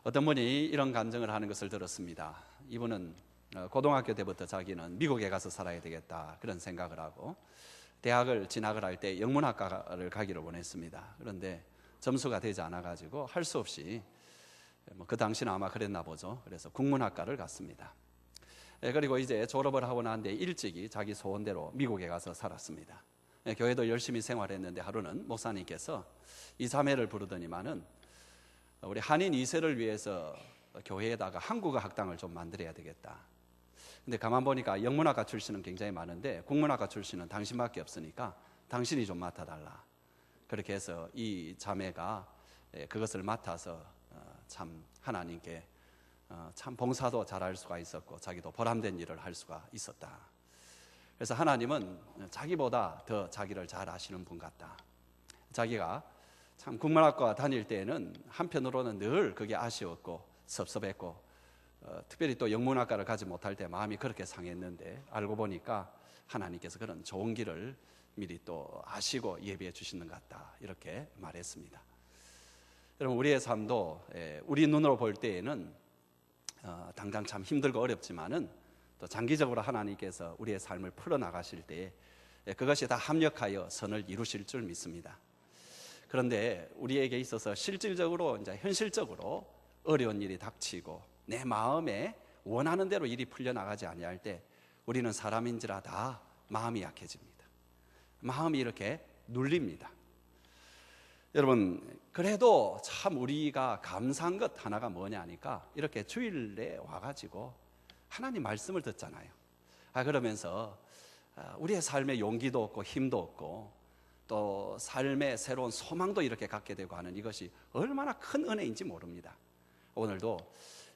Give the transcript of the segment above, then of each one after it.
어떤 분이 이런 간증을 하는 것을 들었습니다. 이분은 고등학교 때부터 자기는 미국에 가서 살아야 되겠다 그런 생각을 하고 대학을 진학을 할 때 영문학과를 가기를 원했습니다. 그런데 점수가 되지 않아 가지고 할 수 없이 그 당시는 아마 그랬나 보죠. 그래서 국문학과를 갔습니다. 그리고 이제 졸업을 하고 난 뒤에 일찍이 자기 소원대로 미국에 가서 살았습니다. 교회도 열심히 생활했는데 하루는 목사님께서 이 자매를 부르더니만은 우리 한인 2세를 위해서 교회에다가 한국어 학당을 좀 만들어야 되겠다. 근데 가만 보니까 영문학과 출신은 굉장히 많은데 국문학과 출신은 당신밖에 없으니까 당신이 좀 맡아달라. 그렇게 해서 이 자매가 그것을 맡아서 참 하나님께 참 봉사도 잘할 수가 있었고 자기도 보람된 일을 할 수가 있었다. 그래서 하나님은 자기보다 더 자기를 잘 아시는 분 같다. 자기가 참 국문학과 다닐 때에는 한편으로는 늘 그게 아쉬웠고 섭섭했고 특별히 또 영문학과를 가지 못할 때 마음이 그렇게 상했는데 알고 보니까 하나님께서 그런 좋은 길을 미리 또 아시고 예비해 주시는 것 같다 이렇게 말했습니다. 여러분 우리의 삶도 우리 눈으로 볼 때에는 당장 참 힘들고 어렵지만은 또 장기적으로 하나님께서 우리의 삶을 풀어나가실 때 그것이 다 합력하여 선을 이루실 줄 믿습니다. 그런데 우리에게 있어서 실질적으로 이제 현실적으로 어려운 일이 닥치고 내 마음에 원하는 대로 일이 풀려나가지 아니할 때 우리는 사람인지라 다 마음이 약해집니다. 마음이 이렇게 눌립니다. 여러분 그래도 참 우리가 감사한 것 하나가 뭐냐 하니까 이렇게 주일에 와가지고 하나님 말씀을 듣잖아요. 그러면서 우리의 삶에 용기도 얻고 힘도 얻고 또 삶의 새로운 소망도 이렇게 갖게 되고 하는 이것이 얼마나 큰 은혜인지 모릅니다. 오늘도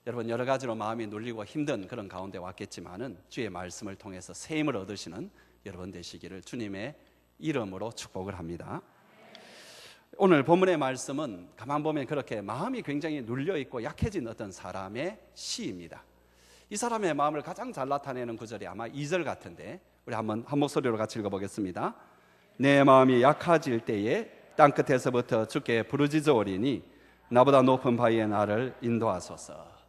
여러분 여러 가지로 마음이 눌리고 힘든 그런 가운데 왔겠지만은 주의 말씀을 통해서 새 힘을 얻으시는 여러분 되시기를 주님의 이름으로 축복을 합니다. 오늘 본문의 말씀은 가만 보면 그렇게 마음이 굉장히 눌려있고 약해진 어떤 사람의 시입니다. 이 사람의 마음을 가장 잘 나타내는 구절이 아마 2절 같은데 우리 한번 한 목소리로 같이 읽어보겠습니다. 내 마음이 약해질 때에 땅끝에서부터 주께 부르짖으오리니 나보다 높은 바위에 나를 인도하소서.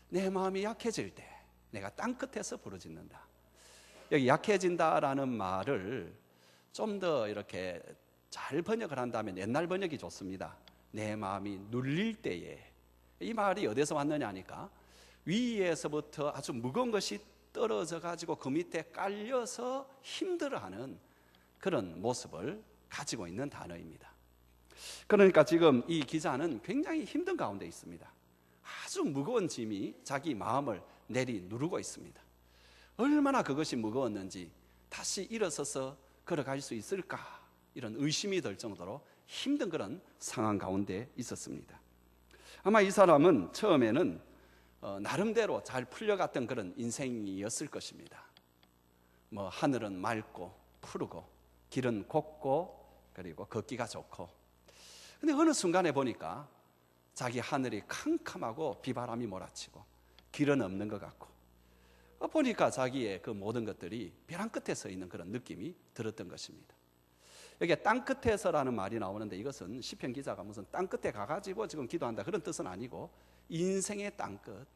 내 마음이 약해질 때 내가 땅끝에서 부르짖는다. 여기 약해진다라는 말을 좀 더 이렇게 잘 번역을 한다면 옛날 번역이 좋습니다. 내 마음이 눌릴 때에. 이 말이 어디서 왔느냐 하니까 위에서부터 아주 무거운 것이 떨어져 가지고 그 밑에 깔려서 힘들어하는 그런 모습을 가지고 있는 단어입니다. 그러니까 지금 이 기자는 굉장히 힘든 가운데 있습니다. 아주 무거운 짐이 자기 마음을 내리누르고 있습니다. 얼마나 그것이 무거웠는지 다시 일어서서 걸어갈 수 있을까 이런 의심이 들 정도로 힘든 그런 상황 가운데 있었습니다. 아마 이 사람은 처음에는 나름대로 잘 풀려갔던 그런 인생이었을 것입니다. 하늘은 맑고 푸르고 길은 곱고 그리고 걷기가 좋고 근데 어느 순간에 보니까 자기 하늘이 캄캄하고 비바람이 몰아치고 길은 없는 것 같고 보니까 자기의 그 모든 것들이 벼랑 끝에 서 있는 그런 느낌이 들었던 것입니다. 여기에 땅끝에서라는 말이 나오는데 이것은 시편 기자가 무슨 땅끝에 가가지고 지금 기도한다 그런 뜻은 아니고 인생의 땅끝,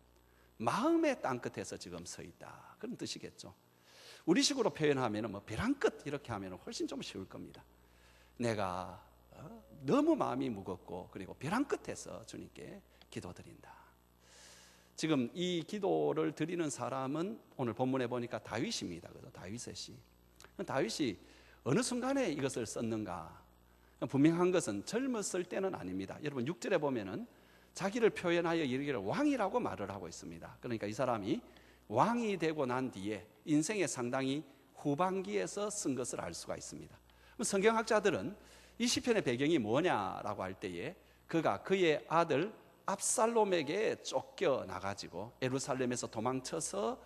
마음의 땅끝에서 지금 서 있다 그런 뜻이겠죠. 우리식으로 표현하면 벼랑 끝 이렇게 하면 훨씬 좀 쉬울 겁니다. 내가 너무 마음이 무겁고 그리고 벼랑 끝에서 주님께 기도드린다. 지금 이 기도를 드리는 사람은 오늘 본문에 보니까 다윗입니다. 그죠? 다윗의 시. 다윗이 어느 순간에 이것을 썼는가? 분명한 것은 젊었을 때는 아닙니다. 여러분 6절에 보면은 자기를 표현하여 이르기를 왕이라고 말을 하고 있습니다. 그러니까 이 사람이 왕이 되고 난 뒤에 인생의 상당히 후반기에서 쓴 것을 알 수가 있습니다. 성경학자들은 이 시편의 배경이 뭐냐라고 할 때에 그가 그의 아들 압살롬에게 쫓겨나가지고 예루살렘에서 도망쳐서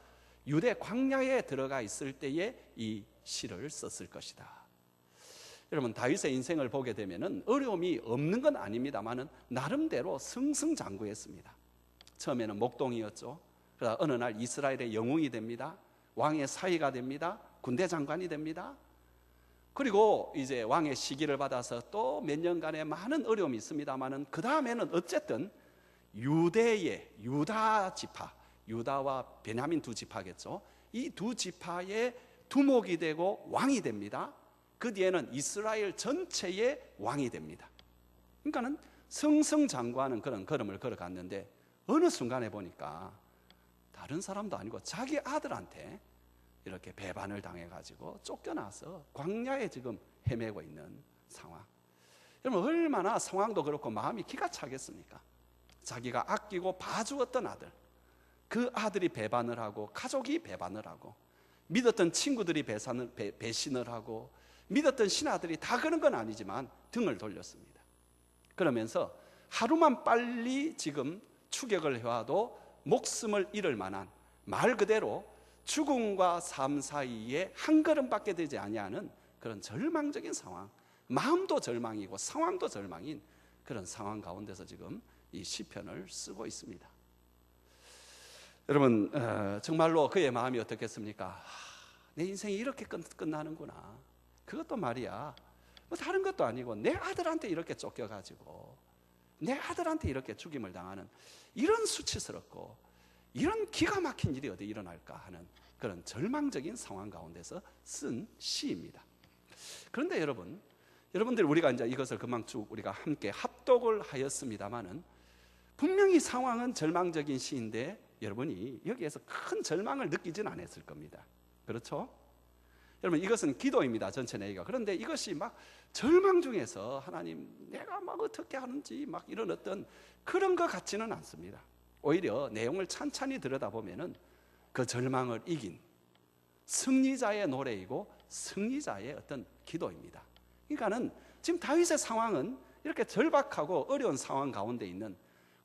유대 광야에 들어가 있을 때에 이 시를 썼을 것이다. 여러분 다윗의 인생을 보게 되면은 어려움이 없는 건 아닙니다만은 나름대로 승승장구했습니다. 처음에는 목동이었죠. 그러다 어느 날 이스라엘의 영웅이 됩니다. 왕의 사위가 됩니다. 군대 장관이 됩니다. 그리고 이제 왕의 시기를 받아서 또 몇 년간의 많은 어려움이 있습니다만은 그 다음에는 어쨌든 유대의 유다 지파, 유다와 베냐민 두 지파겠죠. 이 두 지파의 두목이 되고 왕이 됩니다. 그 뒤에는 이스라엘 전체의 왕이 됩니다. 그러니까는 승승장구하는 그런 걸음을 걸어갔는데 어느 순간에 보니까 다른 사람도 아니고 자기 아들한테 이렇게 배반을 당해가지고 쫓겨나서 광야에 지금 헤매고 있는 상황. 여러분 얼마나 상황도 그렇고 마음이 기가 차겠습니까? 자기가 아끼고 봐주었던 아들, 그 아들이 배반을 하고 가족이 배반을 하고 믿었던 친구들이 배신을 하고 믿었던 신하들이 다 그런 건 아니지만 등을 돌렸습니다. 그러면서 하루만 빨리 지금 추격을 해와도 목숨을 잃을 만한, 말 그대로 죽음과 삶 사이에 한 걸음밖에 되지 아니하는 그런 절망적인 상황, 마음도 절망이고 상황도 절망인 그런 상황 가운데서 지금 이 시편을 쓰고 있습니다. 여러분 정말로 그의 마음이 어떻겠습니까? 내 인생이 이렇게 끝나는구나. 그것도 말이야 뭐 다른 것도 아니고 내 아들한테 이렇게 쫓겨가지고 내 아들한테 이렇게 죽임을 당하는 이런 수치스럽고 이런 기가 막힌 일이 어디 일어날까 하는 그런 절망적인 상황 가운데서 쓴 시입니다. 그런데 여러분들 우리가 이제 이것을 금방 쭉 우리가 함께 합독을 하였습니다만은 분명히 상황은 절망적인 시인데 여러분이 여기에서 큰 절망을 느끼진 않았을 겁니다. 그렇죠? 여러분 이것은 기도입니다. 전체 내기가. 그런데 이것이 막 절망 중에서 하나님 내가 막 어떻게 하는지 막 이런 어떤 그런 것 같지는 않습니다. 오히려 내용을 찬찬히 들여다보면은 그 절망을 이긴 승리자의 노래이고 승리자의 어떤 기도입니다. 그러니까는 지금 다윗의 상황은 이렇게 절박하고 어려운 상황 가운데 있는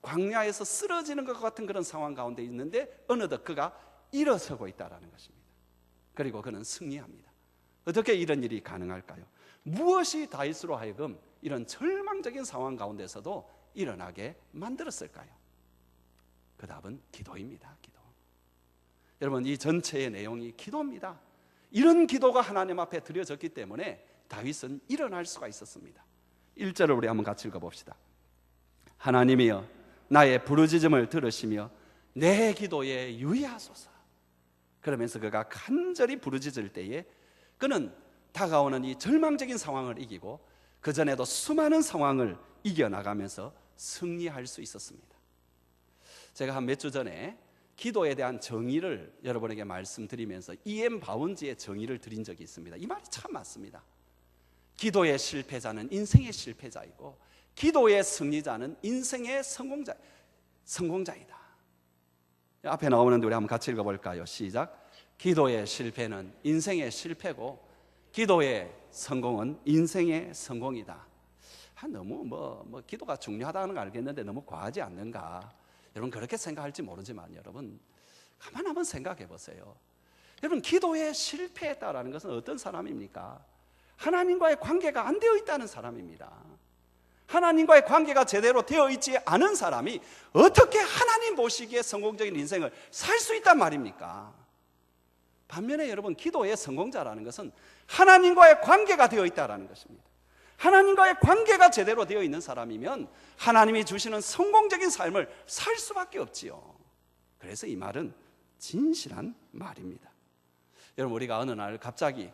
광야에서 쓰러지는 것 같은 그런 상황 가운데 있는데 어느덧 그가 일어서고 있다는 것입니다. 그리고 그는 승리합니다. 어떻게 이런 일이 가능할까요? 무엇이 다윗으로 하여금 이런 절망적인 상황 가운데서도 일어나게 만들었을까요? 그 답은 기도입니다. 기도. 여러분 이 전체의 내용이 기도입니다. 이런 기도가 하나님 앞에 드려졌기 때문에 다윗은 일어날 수가 있었습니다. 1절을 우리 한번 같이 읽어봅시다. 하나님이여 나의 부르짖음을 들으시며 내 기도에 유의하소서. 그러면서 그가 간절히 부르짖을 때에 그는 다가오는 이 절망적인 상황을 이기고 그전에도 수많은 상황을 이겨나가면서 승리할 수 있었습니다. 제가 한 몇 주 전에 기도에 대한 정의를 여러분에게 말씀드리면서 E.M. 바운지의 정의를 드린 적이 있습니다. 이 말이 참 맞습니다. 기도의 실패자는 인생의 실패자이고 기도의 승리자는 인생의 성공자이다. 앞에 나오는데 우리 한번 같이 읽어볼까요? 시작. 기도의 실패는 인생의 실패고 기도의 성공은 인생의 성공이다. 너무 기도가 중요하다는 걸 알겠는데 너무 과하지 않는가? 여러분 그렇게 생각할지 모르지만 여러분 가만 한번 생각해 보세요. 여러분 기도에 실패했다라는 것은 어떤 사람입니까? 하나님과의 관계가 안 되어 있다는 사람입니다. 하나님과의 관계가 제대로 되어 있지 않은 사람이 어떻게 하나님 보시기에 성공적인 인생을 살 수 있단 말입니까? 반면에 여러분 기도의 성공자라는 것은 하나님과의 관계가 되어 있다는 것입니다. 하나님과의 관계가 제대로 되어 있는 사람이면 하나님이 주시는 성공적인 삶을 살 수밖에 없지요. 그래서 이 말은 진실한 말입니다. 여러분 우리가 어느 날 갑자기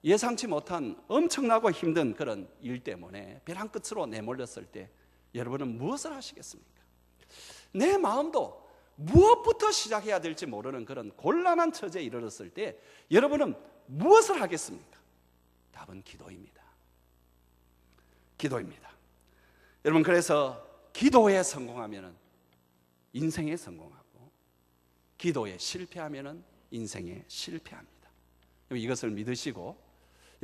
예상치 못한 엄청나고 힘든 그런 일 때문에 벼랑 끝으로 내몰렸을 때 여러분은 무엇을 하시겠습니까? 내 마음도 무엇부터 시작해야 될지 모르는 그런 곤란한 처지에 이르렀을 때 여러분은 무엇을 하겠습니까? 답은 기도입니다. 기도입니다. 여러분 그래서 기도에 성공하면 인생에 성공하고 기도에 실패하면 인생에 실패합니다. 이것을 믿으시고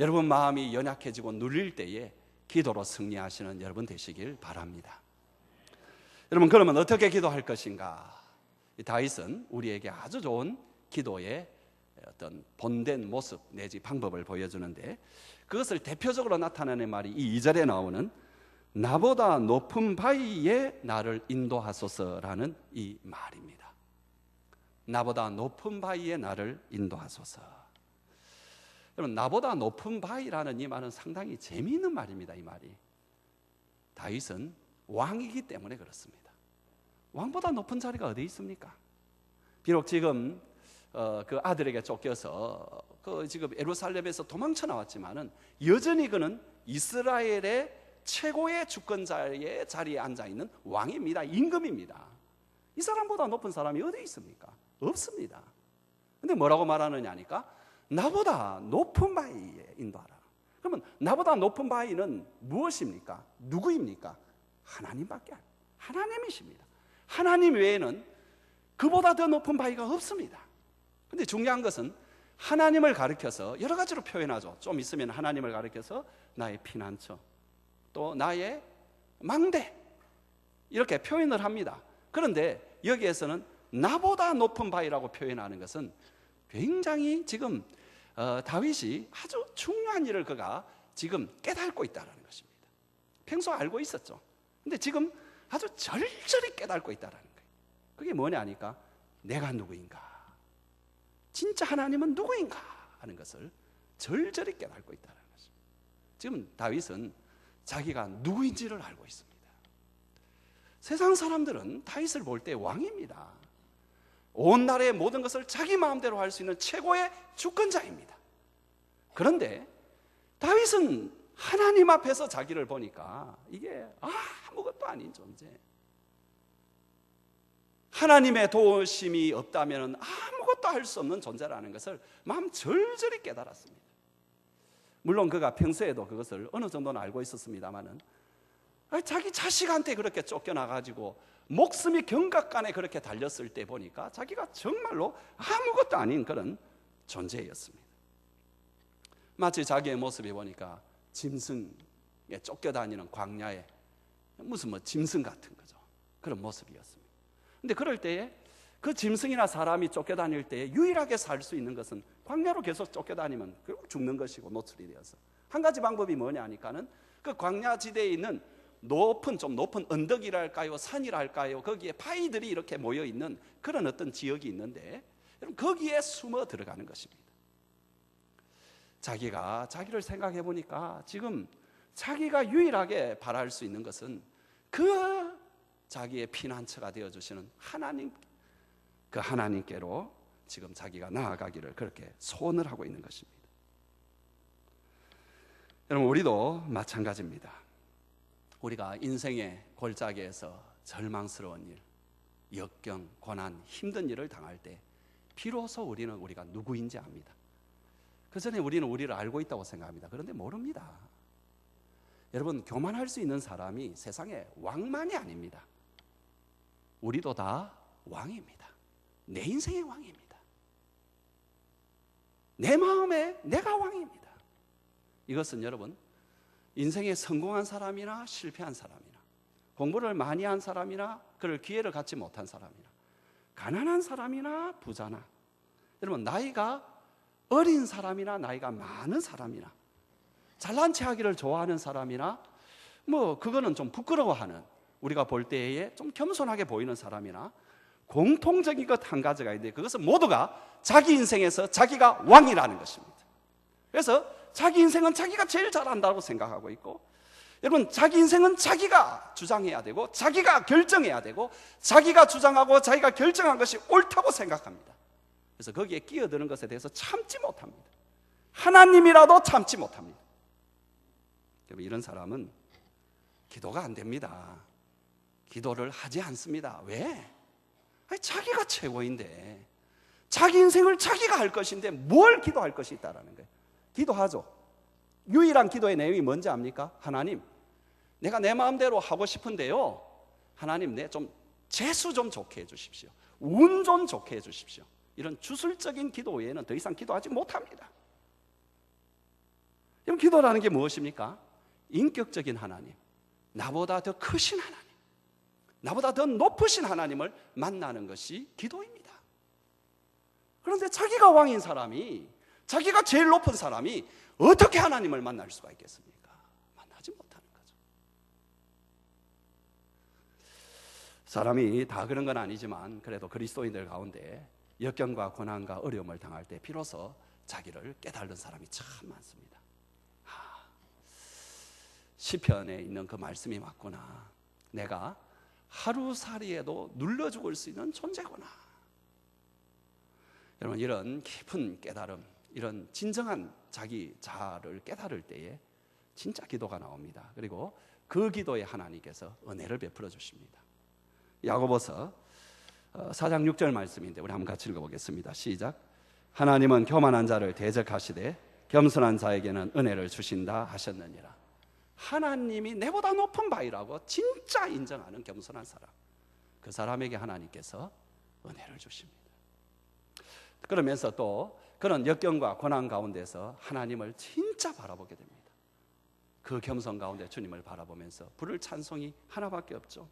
여러분 마음이 연약해지고 눌릴 때에 기도로 승리하시는 여러분 되시길 바랍니다. 여러분 그러면 어떻게 기도할 것인가? 다윗은 우리에게 아주 좋은 기도의 어떤 본된 모습 내지 방법을 보여주는데 그것을 대표적으로 나타내는 말이 이 2절에 나오는 나보다 높은 바위에 나를 인도하소서라는 이 말입니다. 나보다 높은 바위에 나를 인도하소서. 여러분 나보다 높은 바위라는 이 말은 상당히 재미있는 말입니다. 이 말이 다윗은 왕이기 때문에 그렇습니다. 왕보다 높은 자리가 어디 있습니까? 비록 지금 그 아들에게 쫓겨서 지금 예루살렘에서 도망쳐 나왔지만은 여전히 그는 이스라엘의 최고의 주권자의 자리에 앉아 있는 왕입니다. 임금입니다. 이 사람보다 높은 사람이 어디 있습니까? 없습니다. 근데 뭐라고 말하느냐 하니까 나보다 높은 바위에 인도하라. 그러면 나보다 높은 바위는 무엇입니까? 누구입니까? 하나님밖에 아니에요. 하나님이십니다. 하나님 외에는 그보다 더 높은 바위가 없습니다. 근데 중요한 것은 하나님을 가리켜서 여러 가지로 표현하죠. 좀 있으면 하나님을 가리켜서 나의 피난처, 또 나의 망대, 이렇게 표현을 합니다. 그런데 여기에서는 나보다 높은 바위라고 표현하는 것은 굉장히 지금 다윗이 아주 중요한 일을 그가 지금 깨닫고 있다는 것입니다. 평소 알고 있었죠. 근데 지금 아주 절절히 깨닫고 있다는 거예요. 그게 뭐냐 하니까 내가 누구인가, 진짜 하나님은 누구인가 하는 것을 절절히 깨닫고 있다는 것입니다. 지금 다윗은 자기가 누구인지를 알고 있습니다. 세상 사람들은 다윗을 볼 때 왕입니다. 온 나라의 모든 것을 자기 마음대로 할 수 있는 최고의 주권자입니다. 그런데 다윗은 하나님 앞에서 자기를 보니까 이게 아무것도 아닌 존재, 하나님의 도우심이 없다면 아무것도 할 수 없는 존재라는 것을 마음 절절히 깨달았습니다. 물론 그가 평소에도 그것을 어느 정도는 알고 있었습니다만은 자기 자식한테 그렇게 쫓겨나가지고 목숨이 경각간에 그렇게 달렸을 때 보니까 자기가 정말로 아무것도 아닌 그런 존재였습니다. 마치 자기의 모습이 보니까 짐승에 쫓겨다니는 광야에 무슨 짐승 같은 거죠. 그런 모습이었습니다. 근데 그럴 때에 그 짐승이나 사람이 쫓겨다닐 때에 유일하게 살 수 있는 것은 광야로 계속 쫓겨다니면 결국 죽는 것이고 노출이 되어서 한 가지 방법이 뭐냐 하니까는 그 광야 지대에 있는 좀 높은 언덕이랄까요, 산이랄까요, 거기에 바위들이 이렇게 모여 있는 그런 어떤 지역이 있는데 거기에 숨어 들어가는 것입니다. 자기를 생각해 보니까 지금 자기가 유일하게 바랄 수 있는 것은 그 자기의 피난처가 되어주시는 하나님, 그 하나님께로 지금 자기가 나아가기를 그렇게 소원을 하고 있는 것입니다. 여러분, 우리도 마찬가지입니다. 우리가 인생의 골짜기에서 절망스러운 일, 역경, 고난, 힘든 일을 당할 때 비로소 우리가 누구인지 압니다. 그 전에 우리는 우리를 알고 있다고 생각합니다. 그런데 모릅니다. 여러분, 교만할 수 있는 사람이 세상에 왕만이 아닙니다. 우리도 다 왕입니다. 내 인생의 왕입니다. 내 마음에 내가 왕입니다. 이것은 여러분, 인생에 성공한 사람이나 실패한 사람이나 공부를 많이 한 사람이나 그럴 기회를 갖지 못한 사람이나 가난한 사람이나 부자나, 여러분, 나이가 어린 사람이나 나이가 많은 사람이나 잘난 체 하기를 좋아하는 사람이나 그거는 좀 부끄러워하는, 우리가 볼 때에 좀 겸손하게 보이는 사람이나 공통적인 것 한 가지가 있는데 그것은 모두가 자기 인생에서 자기가 왕이라는 것입니다. 그래서 자기 인생은 자기가 제일 잘한다고 생각하고 있고, 여러분, 자기 인생은 자기가 주장해야 되고 자기가 결정해야 되고 자기가 주장하고 자기가 결정한 것이 옳다고 생각합니다. 그래서 거기에 끼어드는 것에 대해서 참지 못합니다. 하나님이라도 참지 못합니다. 이런 사람은 기도가 안 됩니다. 기도를 하지 않습니다. 왜? 자기가 최고인데, 자기 인생을 자기가 할 것인데 뭘 기도할 것이 있다라는 거예요. 기도하죠. 유일한 기도의 내용이 뭔지 압니까? 하나님, 내가 내 마음대로 하고 싶은데요, 하나님, 내 좀 재수 좀 좋게 해주십시오. 운 좀 좋게 해주십시오. 이런 주술적인 기도 외에는 더 이상 기도하지 못합니다. 그럼 기도라는 게 무엇입니까? 인격적인 하나님, 나보다 더 크신 하나님, 나보다 더 높으신 하나님을 만나는 것이 기도입니다. 그런데 자기가 왕인 사람이, 자기가 제일 높은 사람이 어떻게 하나님을 만날 수가 있겠습니까? 만나지 못하는 거죠. 사람이 다 그런 건 아니지만 그래도 그리스도인들 가운데 역경과 고난과 어려움을 당할 때 비로소 자기를 깨달는 사람이 참 많습니다. 시편에 있는 그 말씀이 맞구나. 내가 하루살이에도 눌러 죽을 수 있는 존재구나. 여러분, 이런 깊은 깨달음, 이런 진정한 자기 자아를 깨달을 때에 진짜 기도가 나옵니다. 그리고 그 기도에 하나님께서 은혜를 베풀어 주십니다. 야고보서 4장 6절 말씀인데 우리 한번 같이 읽어보겠습니다. 시작. 하나님은 교만한 자를 대적하시되 겸손한 자에게는 은혜를 주신다 하셨느니라. 하나님이 내보다 높은 바이라고 진짜 인정하는 겸손한 사람, 그 사람에게 하나님께서 은혜를 주십니다. 그러면서 또 그런 역경과 고난 가운데서 하나님을 진짜 바라보게 됩니다. 그 겸손 가운데 주님을 바라보면서 부를 찬송이 하나밖에 없죠.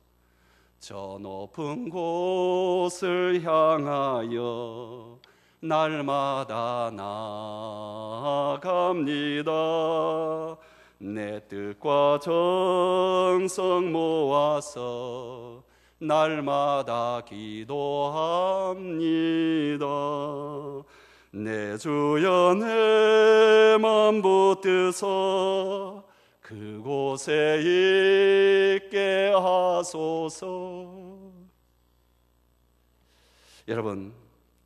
저 높은 곳을 향하여 날마다 나아갑니다. 내 뜻과 정성 모아서 날마다 기도합니다. 내 주여 내 맘 붙드서 그곳에 있게 하소서. 여러분,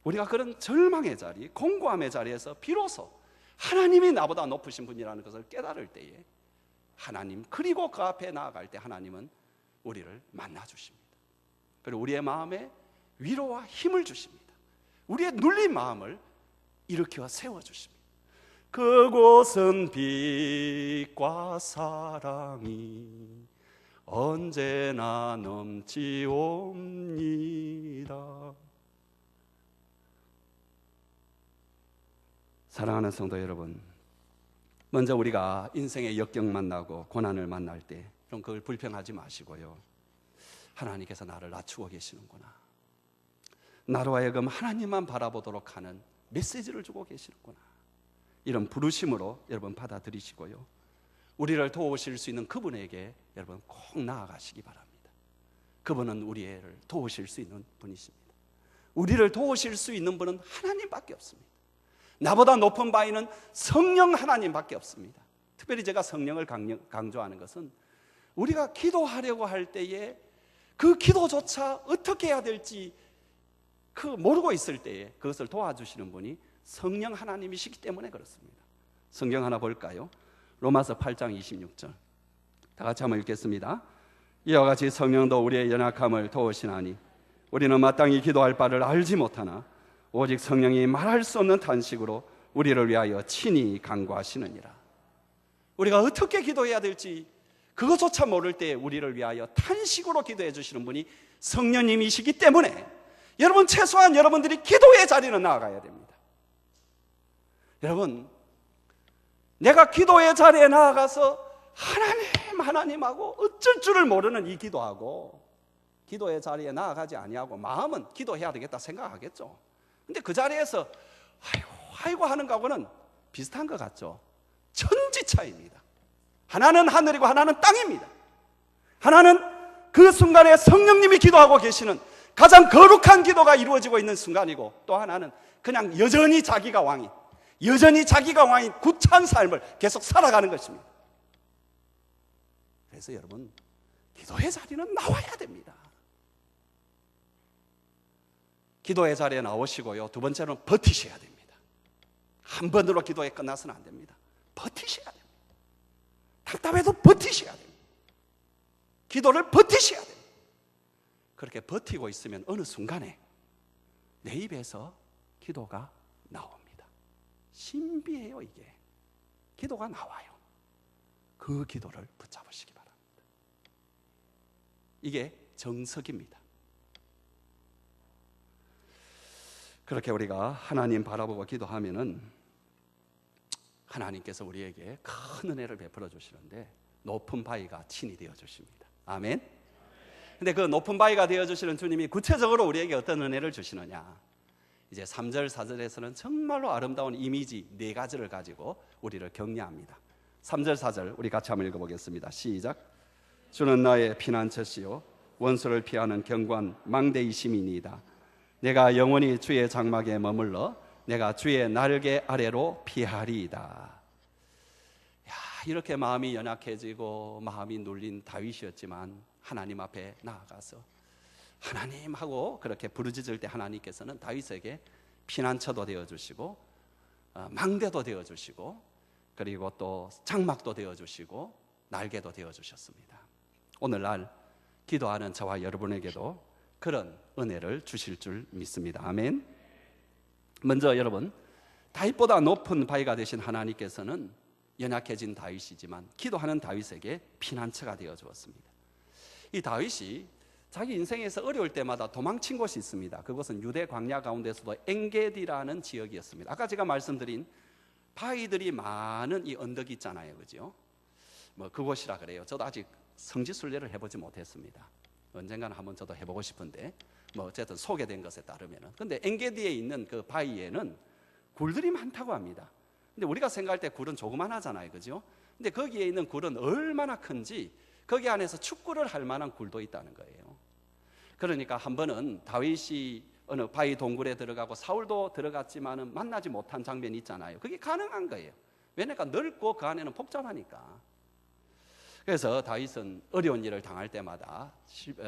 우리가 그런 절망의 자리, 공고함의 자리에서 비로소 하나님이 나보다 높으신 분이라는 것을 깨달을 때에 하나님, 그리고 그 앞에 나아갈 때 하나님은 우리를 만나 주십니다. 그리고 우리의 마음에 위로와 힘을 주십니다. 우리의 눌린 마음을 일으켜 세워주십니다. 그곳은 빛과 사랑이 언제나 넘치옵니다. 사랑하는 성도 여러분, 먼저 우리가 인생의 역경 만나고 고난을 만날 때 그럼 그걸 불평하지 마시고요, 하나님께서 나를 낮추고 계시는구나, 나로 하여금 하나님만 바라보도록 하는 메시지를 주고 계시는구나, 이런 부르심으로 여러분 받아들이시고요, 우리를 도우실 수 있는 그분에게 여러분 꼭 나아가시기 바랍니다. 그분은 우리를 도우실 수 있는 분이십니다. 우리를 도우실 수 있는 분은 하나님밖에 없습니다. 나보다 높은 바위는 성령 하나님밖에 없습니다. 특별히 제가 성령을 강조하는 것은 우리가 기도하려고 할 때에 그 기도조차 어떻게 해야 될지 모르고 있을 때에 그것을 도와주시는 분이 성령 하나님이시기 때문에 그렇습니다. 성경 하나 볼까요? 로마서 8장 26절 다 같이 한번 읽겠습니다. 이와 같이 성령도 우리의 연약함을 도우시나니 우리는 마땅히 기도할 바를 알지 못하나 오직 성령이 말할 수 없는 탄식으로 우리를 위하여 친히 간구하시느니라. 우리가 어떻게 기도해야 될지 그것조차 모를 때 우리를 위하여 탄식으로 기도해 주시는 분이 성령님이시기 때문에 여러분, 최소한 여러분들이 기도의 자리는 나아가야 됩니다. 여러분, 내가 기도의 자리에 나아가서 하나님하고 어쩔 줄을 모르는 이 기도하고 기도의 자리에 나아가지 아니하고 마음은 기도해야 되겠다 생각하겠죠. 근데 그 자리에서 아이고 하는 거하고는 비슷한 것 같죠. 천지 차이입니다. 하나는 하늘이고 하나는 땅입니다. 하나는 그 순간에 성령님이 기도하고 계시는 가장 거룩한 기도가 이루어지고 있는 순간이고, 또 하나는 그냥 여전히 자기가 왕인 구차한 삶을 계속 살아가는 것입니다. 그래서 여러분, 기도의 자리는 나와야 됩니다. 기도의 자리에 나오시고요, 두 번째로는 버티셔야 됩니다. 한 번으로 기도에 끝나서는 안 됩니다. 버티셔야 됩니다. 답답해도 버티셔야 됩니다. 기도를 버티셔야 됩니다. 그렇게 버티고 있으면 어느 순간에 내 입에서 기도가 나옵니다. 신비해요. 이게 기도가 나와요. 그 기도를 붙잡으시기 바랍니다. 이게 정석입니다. 그렇게 우리가 하나님 바라보고 기도하면은 하나님께서 우리에게 큰 은혜를 베풀어 주시는데 높은 바위가 친히 되어 주십니다. 아멘. 근데 그 높은 바위가 되어 주시는 주님이 구체적으로 우리에게 어떤 은혜를 주시느냐, 이제 3절 4절에서는 정말로 아름다운 이미지 4가지를 가지고 우리를 격려합니다. 3절 4절 우리 같이 한번 읽어보겠습니다. 시작. 주는 나의 피난처시요 원수를 피하는 견고한 망대이심이니이다. 내가 영원히 주의 장막에 머물러 내가 주의 날개 아래로 피하리이다. 야, 이렇게 마음이 연약해지고 마음이 눌린 다윗이었지만 하나님 앞에 나아가서 하나님 하고 그렇게 부르짖을 때 하나님께서는 다윗에게 피난처도 되어주시고 망대도 되어주시고 그리고 또 장막도 되어주시고 날개도 되어주셨습니다. 오늘날 기도하는 저와 여러분에게도 그런 은혜를 주실 줄 믿습니다. 아멘. 먼저 여러분, 다윗보다 높은 바위가 되신 하나님께서는 연약해진 다윗이지만 기도하는 다윗에게 피난처가 되어 주었습니다. 이 다윗이 자기 인생에서 어려울 때마다 도망친 곳이 있습니다. 그것은 유대 광야 가운데서도 엔게디라는 지역이었습니다. 아까 제가 말씀드린 바위들이 많은 이 언덕이 있잖아요, 그죠? 뭐 그곳이라 그래요. 저도 아직 성지순례를 해보지 못했습니다. 언젠가는 한번 저도 해보고 싶은데 뭐 어쨌든 소개된 것에 따르면은. 근데 엔게디에 있는 그 바위에는 굴들이 많다고 합니다. 근데 우리가 생각할 때 굴은 조그만하잖아요, 그죠? 근데 거기에 있는 굴은 얼마나 큰지 거기 안에서 축구를 할 만한 굴도 있다는 거예요. 그러니까 한 번은 다윗이 어느 바위 동굴에 들어가고 사울도 들어갔지만은 만나지 못한 장면이 있잖아요. 그게 가능한 거예요. 왜냐하면 넓고 그 안에는 복잡하니까. 그래서 다윗은 어려운 일을 당할 때마다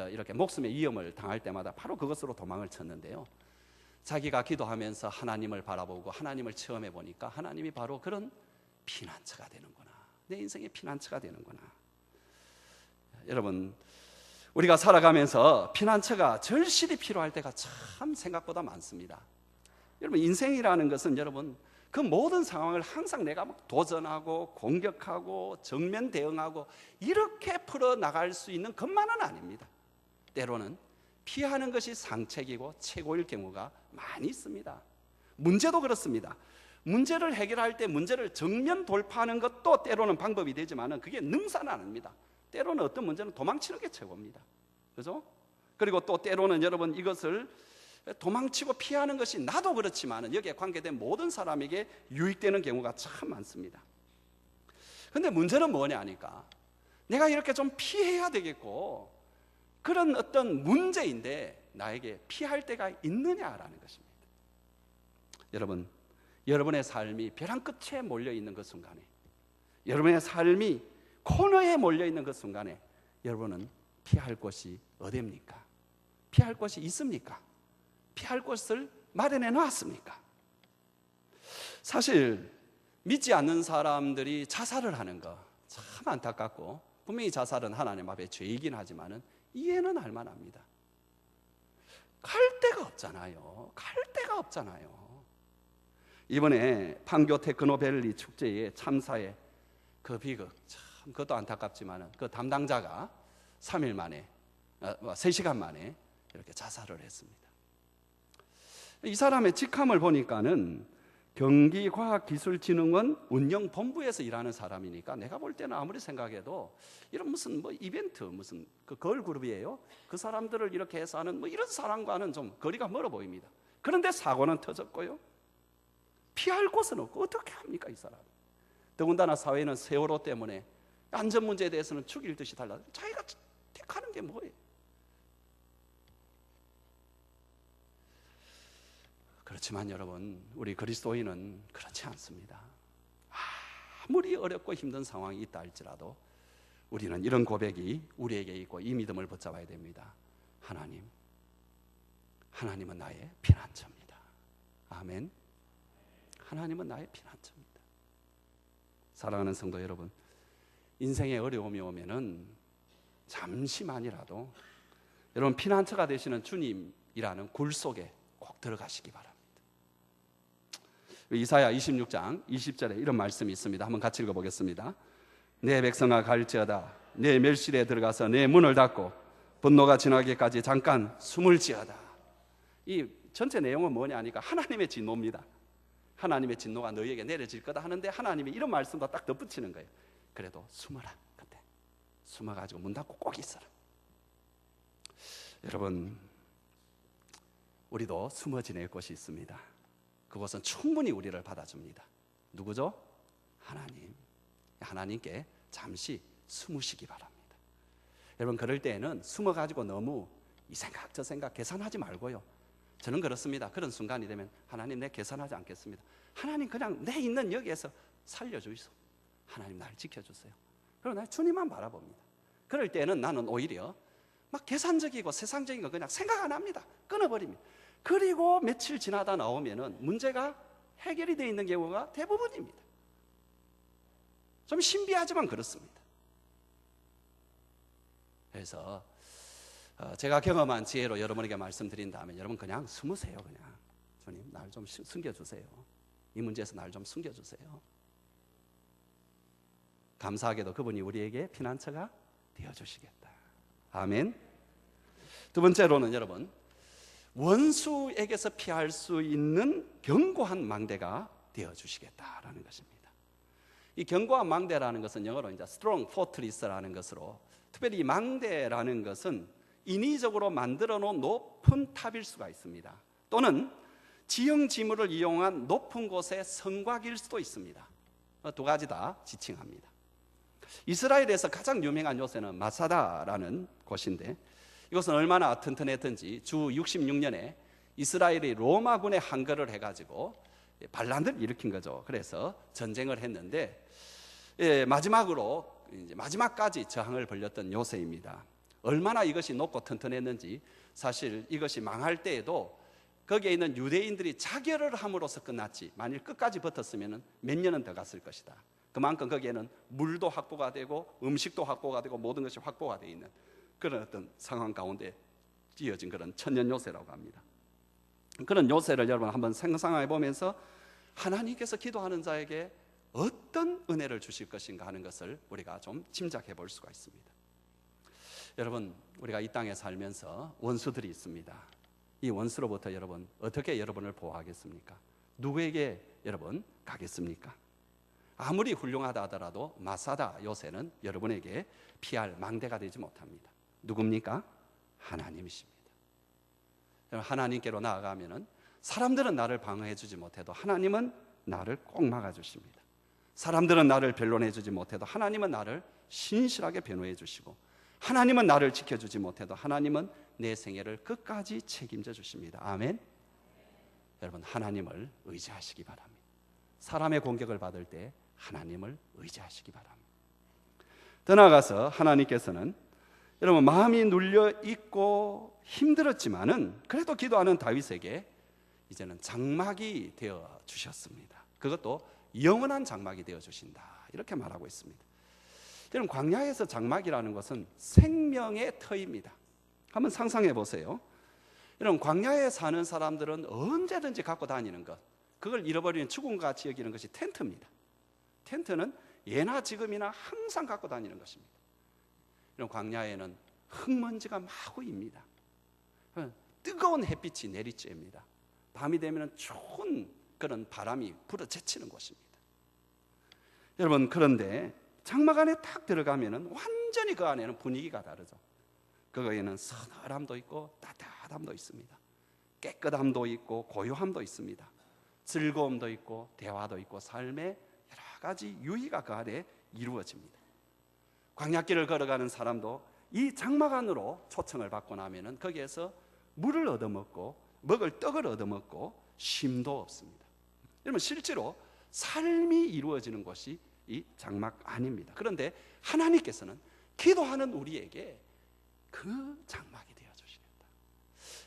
이렇게 목숨의 위험을 당할 때마다 바로 그것으로 도망을 쳤는데요. 자기가 기도하면서 하나님을 바라보고 하나님을 체험해 보니까 하나님이 바로 그런 피난처가 되는구나. 내 인생의 피난처가 되는구나. 여러분, 우리가 살아가면서 피난처가 절실히 필요할 때가 참 생각보다 많습니다. 여러분, 인생이라는 것은 여러분 그 모든 상황을 항상 내가 막 도전하고 공격하고 정면 대응하고 이렇게 풀어나갈 수 있는 것만은 아닙니다. 때로는 피하는 것이 상책이고 최고일 경우가 많이 있습니다. 문제도 그렇습니다. 문제를 해결할 때 문제를 정면 돌파하는 것도 때로는 방법이 되지만 그게 능사는 아닙니다. 때로는 어떤 문제는 도망치는 게 최고입니다. 그죠? 그리고 또 때로는 여러분 이것을 도망치고 피하는 것이 나도 그렇지만 여기에 관계된 모든 사람에게 유익되는 경우가 참 많습니다. 그런데 문제는 뭐냐 하니까 내가 이렇게 좀 피해야 되겠고 그런 어떤 문제인데 나에게 피할 때가 있느냐라는 것입니다. 여러분, 여러분의 삶이 벼랑 끝에 몰려있는 그 순간에, 여러분의 삶이 코너에 몰려있는 그 순간에 여러분은 피할 곳이 어디입니까? 피할 곳이 있습니까? 피할 곳을 마련해 놨습니까? 사실 믿지 않는 사람들이 자살을 하는 거 참 안타깝고, 분명히 자살은 하나님 앞에 죄이긴 하지만 이해는 할 만합니다. 갈 데가 없잖아요. 갈 데가 없잖아요. 이번에 판교 테크노밸리 축제의 참사의 그 비극, 참 그것도 안타깝지만 그 담당자가 3일 만에 3시간 만에 이렇게 자살을 했습니다. 이 사람의 직함을 보니까는 경기과학기술진흥원 운영본부에서 일하는 사람이니까 내가 볼 때는 아무리 생각해도 이런 무슨 뭐 이벤트 무슨 그 걸그룹이에요. 그 사람들을 이렇게 해서 하는 뭐 이런 사람과는 좀 거리가 멀어 보입니다. 그런데 사고는 터졌고요. 피할 곳은 없고 어떻게 합니까 이 사람? 더군다나 사회는 세월호 때문에 안전 문제에 대해서는 죽일 듯이 달라. 자기가 택하는 게 뭐예요? 그렇지만 여러분, 우리 그리스도인은 그렇지 않습니다. 아무리 어렵고 힘든 상황이 있다 할지라도 우리는 이런 고백이 우리에게 있고 이 믿음을 붙잡아야 됩니다. 하나님은 나의 피난처입니다. 아멘. 하나님은 나의 피난처입니다. 사랑하는 성도 여러분, 인생에 어려움이 오면은 잠시만이라도 여러분 피난처가 되시는 주님이라는 굴 속에 꼭 들어가시기 바랍니다. 이사야 26장 20절에 이런 말씀이 있습니다. 한번 같이 읽어보겠습니다. 내 백성아 갈지어다 내 멸실에 들어가서 내 문을 닫고 분노가 지나기까지 잠깐 숨을 지어다. 이 전체 내용은 뭐냐 하니까 하나님의 진노입니다. 하나님의 진노가 너희에게 내려질 거다 하는데 하나님이 이런 말씀도 딱 덧붙이는 거예요. 그래도 숨어라. 그때 숨어가지고 문 닫고 꼭 있어라. 여러분, 우리도 숨어 지낼 곳이 있습니다. 그것은 충분히 우리를 받아줍니다. 누구죠? 하나님. 하나님께 잠시 숨으시기 바랍니다. 여러분, 그럴 때에는 숨어가지고 너무 이 생각 저 생각 계산하지 말고요. 저는 그렇습니다. 그런 순간이 되면 하나님 내 계산하지 않겠습니다. 하나님 그냥 내 있는 여기에서 살려주이소. 하나님 날 지켜주세요. 그리고 나 주님만 바라봅니다. 그럴 때는 나는 오히려 막 계산적이고 세상적인 거 그냥 생각 안 합니다. 끊어버립니다. 그리고 며칠 지나다 나오면은 문제가 해결이 되어 있는 경우가 대부분입니다. 좀 신비하지만 그렇습니다. 그래서 제가 경험한 지혜로 여러분에게 말씀드린다면 여러분 그냥 숨으세요. 그냥 주님 날 좀 숨겨주세요. 이 문제에서 날 좀 숨겨주세요. 감사하게도 그분이 우리에게 피난처가 되어주시겠다. 아멘. 두 번째로는 여러분 원수에게서 피할 수 있는 견고한 망대가 되어주시겠다라는 것입니다. 이 견고한 망대라는 것은 영어로 이제 strong fortress라는 것으로, 특별히 이 망대라는 것은 인위적으로 만들어 놓은 높은 탑일 수가 있습니다. 또는 지형지물을 이용한 높은 곳의 성곽일 수도 있습니다. 두 가지 다 지칭합니다. 이스라엘에서 가장 유명한 요새는 마사다라는 곳인데, 이것은 얼마나 튼튼했던지 주 66년에 이스라엘이 로마군의 항거를 해가지고 반란을 일으킨 거죠. 그래서 전쟁을 했는데 마지막까지 저항을 벌였던 요새입니다. 얼마나 이것이 높고 튼튼했는지, 사실 이것이 망할 때에도 거기에 있는 유대인들이 자결을 함으로써 끝났지, 만일 끝까지 붙었으면 몇 년은 더 갔을 것이다. 그만큼 거기에는 물도 확보가 되고 음식도 확보가 되고 모든 것이 확보가 되어 있는 그런 어떤 상황 가운데 지어진 그런 천년 요새라고 합니다. 그런 요새를 여러분 한번 상상해 보면서 하나님께서 기도하는 자에게 어떤 은혜를 주실 것인가 하는 것을 우리가 좀 짐작해 볼 수가 있습니다. 여러분, 우리가 이 땅에 살면서 원수들이 있습니다. 이 원수로부터 여러분 어떻게 여러분을 보호하겠습니까? 누구에게 여러분 가겠습니까? 아무리 훌륭하다 하더라도 마사다 요새는 여러분에게 피할 망대가 되지 못합니다. 누굽니까? 하나님이십니다. 하나님께로 나아가면은 사람들은 나를 방어해 주지 못해도 하나님은 나를 꼭 막아 주십니다. 사람들은 나를 변론해 주지 못해도 하나님은 나를 신실하게 변호해 주시고, 하나님은 나를 지켜주지 못해도 하나님은 내 생애를 끝까지 책임져 주십니다. 아멘. 여러분, 하나님을 의지하시기 바랍니다. 사람의 공격을 받을 때 하나님을 의지하시기 바랍니다. 더 나아가서 하나님께서는 여러분 마음이 눌려 있고 힘들었지만은 그래도 기도하는 다윗에게 이제는 장막이 되어 주셨습니다. 그것도 영원한 장막이 되어 주신다, 이렇게 말하고 있습니다. 여러분, 광야에서 장막이라는 것은 생명의 터입니다. 한번 상상해 보세요. 여러분, 광야에 사는 사람들은 언제든지 갖고 다니는 것, 그걸 잃어버리는 죽음과 같이 여기는 것이 텐트입니다. 텐트는 예나 지금이나 항상 갖고 다니는 것입니다. 이런 광야에는 흙먼지가 마구입니다. 뜨거운 햇빛이 내리쬐입니다. 밤이 되면 추운 그런 바람이 불어제치는 곳입니다. 여러분, 그런데 장막 안에 딱 들어가면은 완전히 그 안에는 분위기가 다르죠. 거기에는 서늘함도 있고 따뜻함도 있습니다. 깨끗함도 있고 고요함도 있습니다. 즐거움도 있고 대화도 있고 삶의 여러 가지 유희가 그 안에 이루어집니다. 광야길을 걸어가는 사람도 이 장막 안으로 초청을 받고 나면은 거기에서 물을 얻어먹고 먹을 떡을 얻어먹고 쉼도 없습니다. 여러분, 실제로 삶이 이루어지는 곳이 이 장막 안입니다. 그런데 하나님께서는 기도하는 우리에게 그 장막이 되어 주시겠다.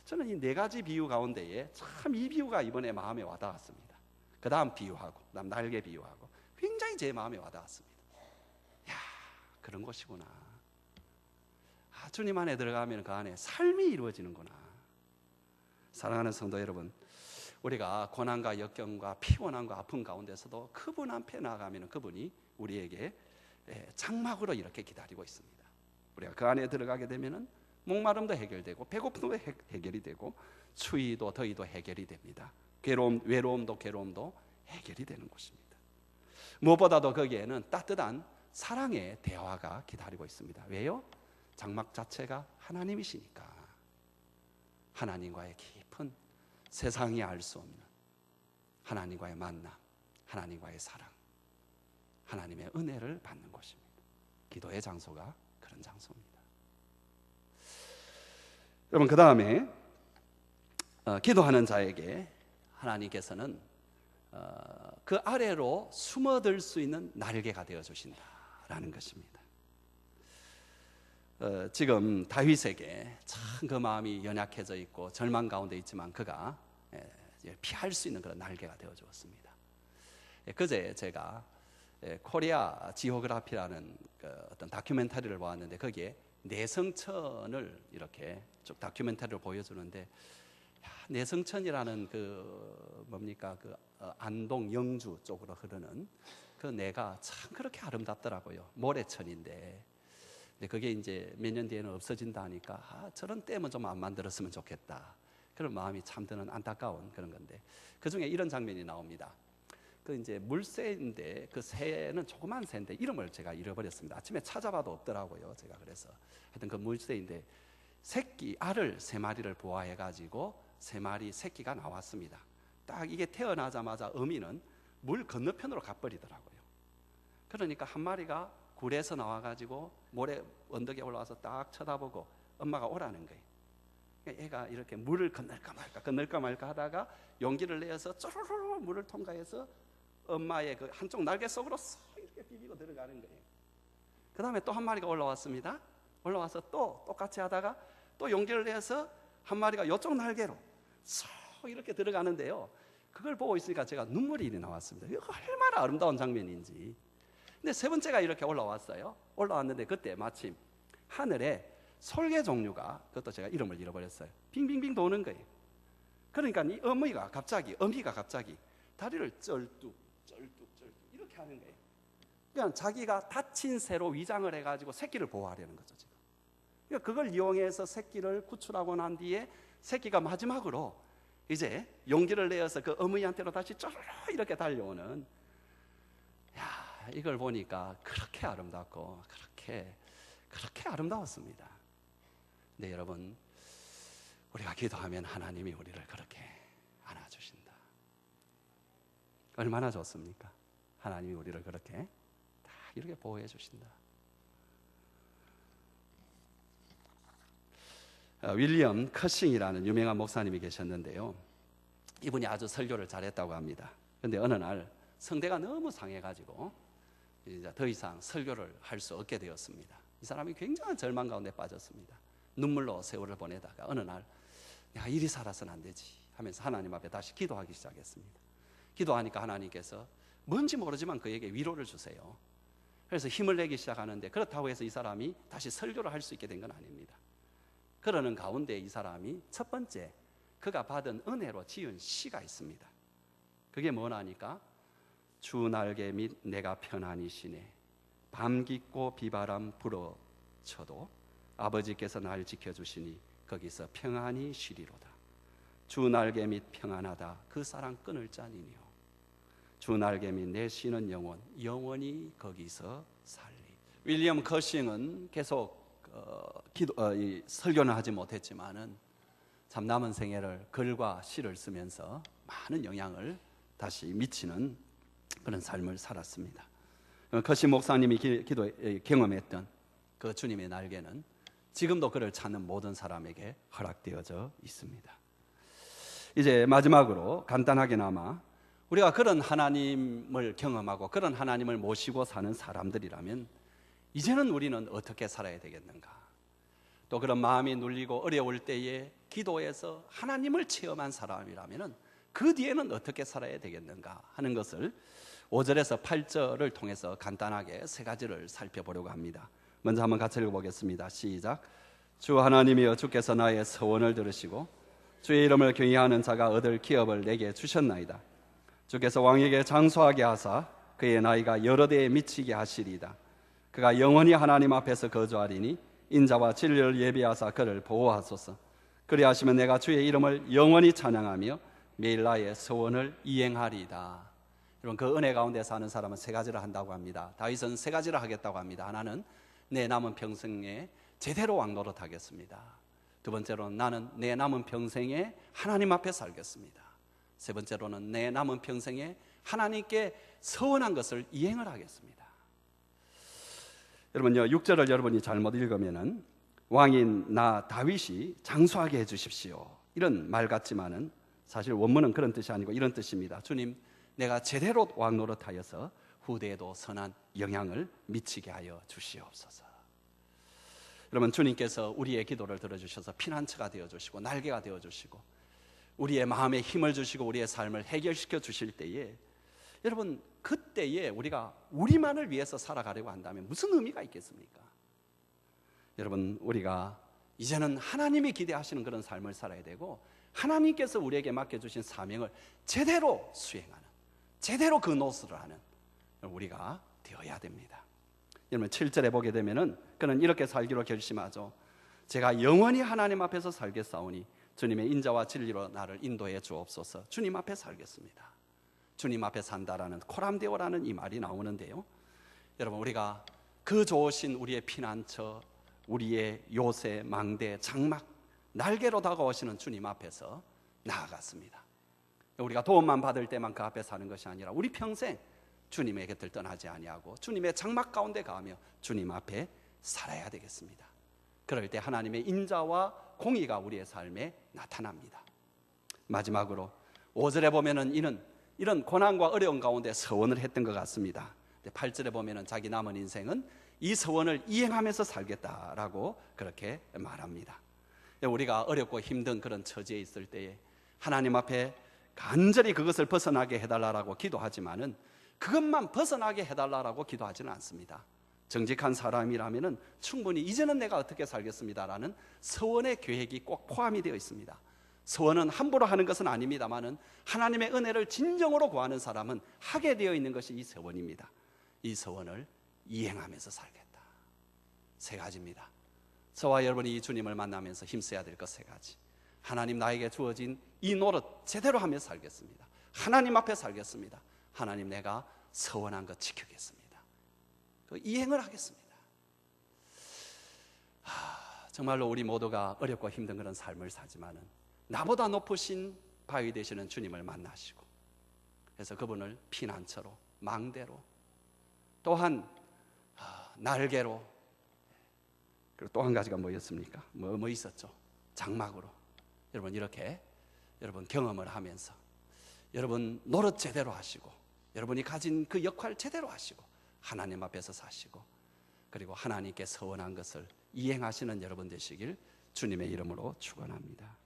저는 이 네 가지 비유 가운데에 참 이 비유가 이번에 마음에 와닿았습니다. 그 다음 비유하고, 그 다음 날개 비유하고 굉장히 제 마음에 와닿았습니다. 야, 그런 것이구나. 주님 안에 들어가면 그 안에 삶이 이루어지는구나. 사랑하는 성도 여러분, 우리가 고난과 역경과 피곤함과 아픔 가운데서도 그분 앞에 나가면 그분이 우리에게 장막으로 이렇게 기다리고 있습니다. 우리가 그 안에 들어가게 되면 목마름도 해결되고 배고픔도 해결이 되고 추위도 더위도 해결이 됩니다. 외로움도 괴로움도 해결이 되는 곳입니다. 무엇보다도 거기에는 따뜻한 사랑의 대화가 기다리고 있습니다. 왜요? 장막 자체가 하나님이시니까. 하나님과의 깊은, 세상이 알 수 없는 하나님과의 만남, 하나님과의 사랑, 하나님의 은혜를 받는 곳입니다. 기도의 장소가 그런 장소입니다. 여러분, 그 다음에 기도하는 자에게 하나님께서는 그 아래로 숨어들 수 있는 날개가 되어 주신다라는 것입니다. 지금 다윗에게 참 그 마음이 연약해져 있고 절망 가운데 있지만 그가 피할 수 있는 그런 날개가 되어 주었습니다. 그제 제가 코리아 지오그라피라는 어떤 다큐멘터리를 보았는데 거기에 내성천을 이렇게 쭉 다큐멘터리를 보여주는데, 내성천이라는 그 뭡니까 그 안동 영주 쪽으로 흐르는 그 내가 참 그렇게 아름답더라고요. 모래천인데, 근데 그게 이제 몇 년 뒤에는 없어진다 하니까 저런 댐은 좀 안 만들었으면 좋겠다, 그런 마음이 참 드는 안타까운 그런 건데, 그 중에 이런 장면이 나옵니다. 그 이제 물새인데 그 새는 조그만 새인데 이름을 제가 잃어버렸습니다. 아침에 찾아봐도 없더라고요. 제가 그래서 하여튼 그 물새인데 새끼 알을 3마리를 보아해 가지고 3마리 새끼가 나왔습니다. 딱 이게 태어나자마자 어미는 물 건너편으로 가버리더라고요. 그러니까 한 마리가 굴에서 나와가지고 모래 언덕에 올라와서 딱 쳐다보고 엄마가 오라는 거예요. 애가 이렇게 물을 건널까 말까 하다가 용기를 내어서 쪼르르 물을 통과해서 엄마의 그 한쪽 날개 속으로 쏙 이렇게 비비고 들어가는 거예요. 그 다음에 또 한 마리가 올라왔습니다. 올라와서 또 똑같이 하다가 또 용기를 내서 한 마리가 이쪽 날개로 쏙 이렇게 들어가는데요. 그걸 보고 있으니까 제가 눈물이 나왔습니다. 이거 얼마나 아름다운 장면인지. 근데 세 번째가 이렇게 올라왔어요. 올라왔는데 그때 마침 하늘에 솔개 종류가, 그것도 제가 이름을 잃어버렸어요, 빙빙빙 도는 거예요. 그러니까 이 어미가 갑자기 다리를 쩔뚝 이렇게 하는 거예요. 그러니까 자기가 다친 새로 위장을 해가지고 새끼를 보호하려는 거죠 지금. 그러니까 그걸 이용해서 새끼를 구출하고 난 뒤에 새끼가 마지막으로 이제 용기를 내어서 그 어머니한테로 다시 쩌르르 이렇게 달려오는, 이걸 보니까 그렇게 아름답고 그렇게 아름다웠습니다. 네, 여러분, 우리가 기도하면 하나님이 우리를 그렇게 안아주신다. 얼마나 좋습니까? 하나님이 우리를 그렇게 다 이렇게 보호해 주신다. 윌리엄 커싱이라는 유명한 목사님이 계셨는데요, 이분이 아주 설교를 잘했다고 합니다. 그런데 어느 날 성대가 너무 상해가지고 이제 더 이상 설교를 할 수 없게 되었습니다. 이 사람이 굉장한 절망 가운데 빠졌습니다. 눈물로 세월을 보내다가 어느 날 내가 이리 살아서는 안 되지 하면서 하나님 앞에 다시 기도하기 시작했습니다. 기도하니까 하나님께서 뭔지 모르지만 그에게 위로를 주세요. 그래서 힘을 내기 시작하는데, 그렇다고 해서 이 사람이 다시 설교를 할 수 있게 된 건 아닙니다. 그러는 가운데 이 사람이 첫 번째 그가 받은 은혜로 지은 시가 있습니다. 그게 뭐냐니까, 주 날개 및 내가 편안히 쉬네, 밤 깊고 비바람 불어쳐도 아버지께서 날 지켜주시니 거기서 평안히 쉬리로다. 주 날개 및 평안하다 그 사랑 끊을 자니요, 주 날개 및 내 쉬는 영원히 거기서 살리. 윌리엄 커싱은 계속 설교는 하지 못했지만은 참 남은 생애를 글과 시를 쓰면서 많은 영향을 다시 미치는 그런 삶을 살았습니다. 커싱 목사님이 경험했던 그 주님의 날개는 지금도 그를 찾는 모든 사람에게 허락되어져 있습니다. 이제 마지막으로 간단하게나마 우리가 그런 하나님을 경험하고 그런 하나님을 모시고 사는 사람들이라면 이제는 우리는 어떻게 살아야 되겠는가? 또 그런 마음이 눌리고 어려울 때에 기도해서 하나님을 체험한 사람이라면 그 뒤에는 어떻게 살아야 되겠는가 하는 것을 5절에서 8절을 통해서 간단하게 3가지를 살펴보려고 합니다. 먼저 한번 같이 읽어보겠습니다. 시작. 주 하나님이여, 주께서 나의 서원을 들으시고 주의 이름을 경외하는 자가 얻을 기업을 내게 주셨나이다. 주께서 왕에게 장수하게 하사 그의 나이가 여러 대에 미치게 하시리이다. 그가 영원히 하나님 앞에서 거주하리니 인자와 진리를 예비하사 그를 보호하소서. 그리하시면 내가 주의 이름을 영원히 찬양하며 매일 나의 소원을 이행하리이다. 여러분, 그 은혜 가운데 사는 사람은 3가지를 한다고 합니다. 다윗은 3가지를 하겠다고 합니다. 하나는 내 남은 평생에 제대로 왕노릇하겠습니다. 두 번째로는 나는 내 남은 평생에 하나님 앞에 살겠습니다. 세 번째로는 내 남은 평생에 하나님께 서원한 것을 이행을 하겠습니다. 여러분요, 6절을 여러분이 잘못 읽으면은 왕인 나 다윗이 장수하게 해주십시오, 이런 말 같지만은 사실 원문은 그런 뜻이 아니고 이런 뜻입니다. 주님, 내가 제대로 왕노릇하여서 후대에도 선한 영향을 미치게 하여 주시옵소서. 여러분, 주님께서 우리의 기도를 들어주셔서 피난처가 되어주시고 날개가 되어주시고 우리의 마음에 힘을 주시고 우리의 삶을 해결시켜 주실 때에, 여러분, 그때에 우리가 우리만을 위해서 살아가려고 한다면 무슨 의미가 있겠습니까? 여러분, 우리가 이제는 하나님이 기대하시는 그런 삶을 살아야 되고, 하나님께서 우리에게 맡겨주신 사명을 제대로 수행하는, 제대로 그 노릇을 하는 우리가 되어야 됩니다. 여러분, 7절에 보게 되면은 그는 이렇게 살기로 결심하죠. 제가 영원히 하나님 앞에서 살겠사오니 주님의 인자와 진리로 나를 인도해 주옵소서. 주님 앞에 살겠습니다. 주님 앞에 산다라는, 코람데오라는 이 말이 나오는데요, 여러분, 우리가 그 좋으신 우리의 피난처, 우리의 요새, 망대, 장막, 날개로 다가오시는 주님 앞에서 나아갔습니다. 우리가 도움만 받을 때만 그 앞에 사는 것이 아니라 우리 평생 주님의 곁을 떠나지 아니하고 주님의 장막 가운데 가며 주님 앞에 살아야 되겠습니다. 그럴 때 하나님의 인자와 공의가 우리의 삶에 나타납니다. 마지막으로 5절에 보면은 이는 이런 고난과 어려운 가운데 서원을 했던 것 같습니다. 8절에 보면은 자기 남은 인생은 이 서원을 이행하면서 살겠다라고 그렇게 말합니다. 우리가 어렵고 힘든 그런 처지에 있을 때에 하나님 앞에 간절히 그것을 벗어나게 해달라고 기도하지만은 그것만 벗어나게 해달라고 기도하지는 않습니다. 정직한 사람이라면은 충분히 이제는 내가 어떻게 살겠습니다라는 서원의 계획이 꼭 포함이 되어 있습니다. 서원은 함부로 하는 것은 아닙니다만은 하나님의 은혜를 진정으로 구하는 사람은 하게 되어 있는 것이 이 서원입니다. 이 서원을 이행하면서 살겠다. 3가지입니다. 저와 여러분이 이 주님을 만나면서 힘써야 될 것 3가지. 하나님, 나에게 주어진 이 노릇 제대로 하며 살겠습니다. 하나님 앞에 살겠습니다. 하나님, 내가 서원한 것 지키겠습니다. 그 이행을 하겠습니다. 정말로 우리 모두가 어렵고 힘든 그런 삶을 사지만은 나보다 높으신 바위 되시는 주님을 만나시고, 그래서 그분을 피난처로, 망대로, 또한 날개로, 그리고 또 한 가지가 뭐였습니까? 뭐 있었죠? 장막으로. 여러분, 이렇게 여러분 경험을 하면서 여러분 노릇 제대로 하시고, 여러분이 가진 그 역할 제대로 하시고, 하나님 앞에서 사시고, 그리고 하나님께 서원한 것을 이행하시는 여러분 되시길 주님의 이름으로 축원합니다.